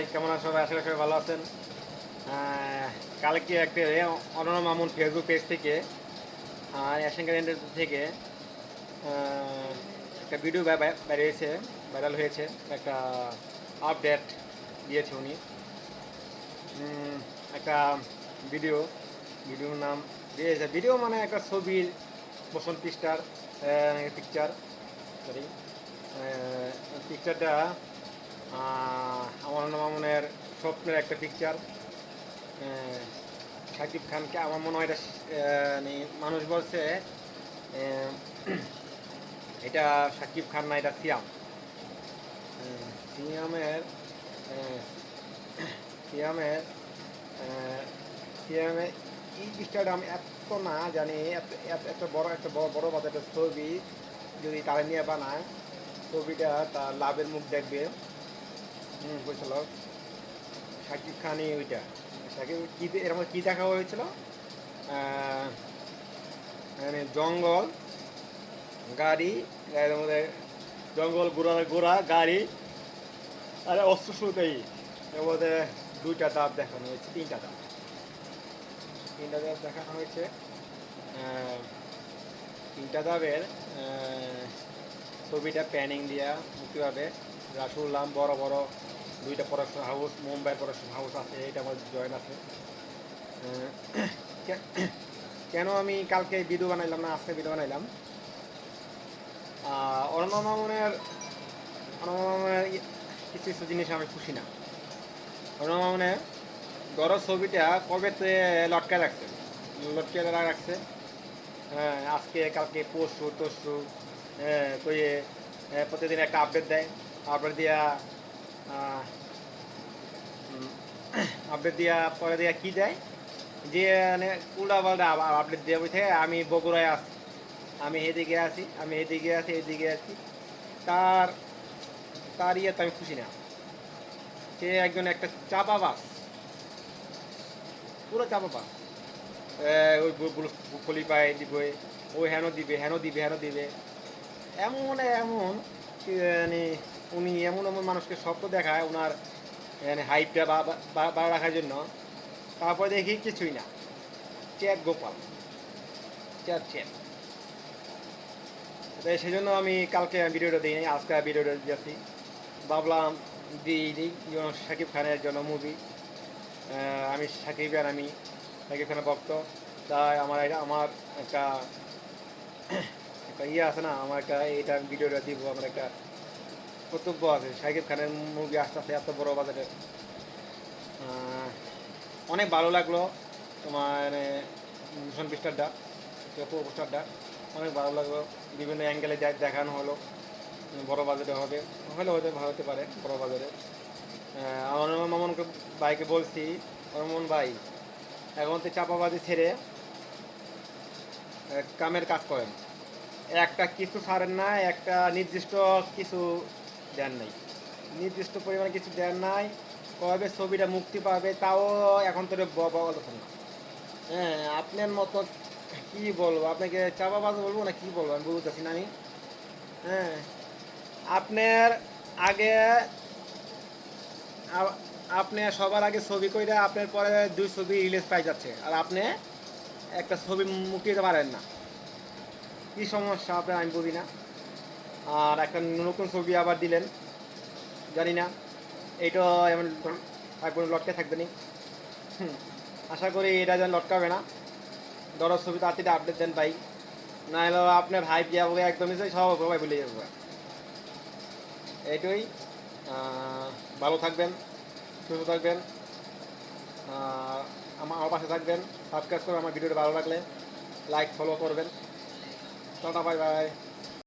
ভাই, কেমন আছো সবাই? আশা করি সবাই ভালো আছেন। কালকে একটা অনন্য মামুন ফেসবুক পেজ থেকে এশিয়ান ক্যালেন্ডার থেকে আহ, একটা ভিডিও বেরিয়েছে, ভাইরাল হয়েছে। একটা আপডেট দিয়েছে উনি। একটা ভিডিও ভিডিওর নাম দিয়েছে। ভিডিও মানে একটা ছবির মোশন পিকচার, সরি, পিকচারটা আমার মামুনের স্বপ্নের একটা পিকচার। শাকিব খানকে আমার মনে হয় এটা মানে মানুষ বলছে আহ, এটা শাকিব খান না, এটা সিয়াম। সিয়ামের আহ, সিয়ামের সিয়ামের এই পিকচারটা আমি এত না জানি। এত বড় বাজারের ছবি যদি তারা নিয়ে বানায়, ছবিটা তার লাভের মুখ দেখবে। পরিচালক শাকিব খানই ওইটা। শাকিব কী এরকম কী দেখা হয়েছিল, মানে জঙ্গল, গাড়ি, গাড়ির মধ্যে জঙ্গল, ঘোড়া গাড়ি আর অস্ত্র শুরুতেই এর মধ্যে দুইটা দাঁত দেখানো হয়েছে, তিনটা দাঁত দেখানো হয়েছে। আহ, তিনটা দাঁতের ছবিটা প্যানিং দিয়া মুক্তি পাবে। শুনলাম বড় বড় দুইটা প্রোডাকশন হাউস, মুম্বাইয়ের প্রোডাকশন হাউস আছে, এটা আমার জয়েন আছে। কেন আমি কালকে ভিডিও বানাইলাম না আজকে ভিডিও বানাইলাম, অরণ্য মামুনের কিছু কিছু জিনিস আমি খুশি না। অরণ্য মামুনের গড় ছবিটা কবেতে লটকায় রাখছে। হ্যাঁ, আজকে কালকে পরশু কইয়ে প্রতিদিন একটা আপডেট দেয়। আপডেট দিয়া আপডেট দিয়া পরে দিয়া কি দেয় যে মানে উল্টা পাল্টা আপডেট দিয়ে বসে আমি বগুড়ায় আছি, আমি এদিকে আছি। তার তার ইয়েতে আমি খুশি না। সে একজন একটা চাপাবাজ, পুরো চাপাবাজ। ওই কলি পায় দিবে, ওই হেন দিবে এমন মানে উনি এমন মানুষকে স্বপ্ন দেখায় ওনার মানে হাইপটা বাড়া রাখার জন্য। তারপরে দেখি কিছুই না, চ্যাট গোপাল, চ্যাট। তাই সেই জন্য আমি কালকে ভিডিওটা দিই নাই, আজকে ভিডিওটা দিয়েছি। ভাবলাম দিই শাকিব খানের জন্য মুভি। আমি শাকিব খানের ভক্ত। তাই আমার একটা একটা ইয়ে আছে না, আমার একটা এইটা ভিডিওটা দিব, আমার একটা কর্তব্য আছে। শাকিব খানের মুভি আস্তে আস্তে এত বড় বাজারে অনেক ভালো লাগলো। তোমার মিশন পিকচারটা, পোস্টারটা অনেক ভালো লাগলো। বিভিন্ন অ্যাঙ্গেলে দেখানো হলো। বড় বাজারে হতে ভালো হতে পারে বড় বাজারে। আমার মামনকে ভাইকে বলছি, মামন ভাই এখন তো চাপাবাজি ছেড়ে কামের কাজ করেন। একটা কিছু ছাড়েন না, একটা নির্দিষ্ট কিছু দেন নাই, নির্দিষ্ট পরিমাণে কিছু দেন নাই। কবে ছবিটা মুক্তি পাবে তাও এখন তো বলতেছেন না। হ্যাঁ, আপনার মতো কি বলবো আপনাকে, চাপাবাজ বলবো না কি বলবো আমি বুঝতেছি না আমি। হ্যাঁ, আপনার আগে আপনি সবার আগে ছবি কইরা আপনার পরে দুই ছবি রিলিজ পাই যাচ্ছে, আর আপনি একটা ছবি মুক্তি দিতে পারেন না। কি সমস্যা আপনার আমি বুঝি না। আর একটা নতুন ছবি আবার দিলেন, জানি না এইটা এমন কোনো লটকে থাকবে নি। আশা করি এটা যেন লটকাবে না। দরজ ছবি তাড়াতাড়ি আপডেট দেন ভাই, না হলে আপনার হাইপ দিয়া বলে একদমই সবাই ভুলে যাবে। এইটাই। ভালো থাকবেন, সুস্থ থাকবেন, আমার পাশে থাকবেন। সাবস্ক্রাইব করে আমার ভিডিওটা ভালো লাগলে লাইক ফলো করবেন। Tata, bye bye.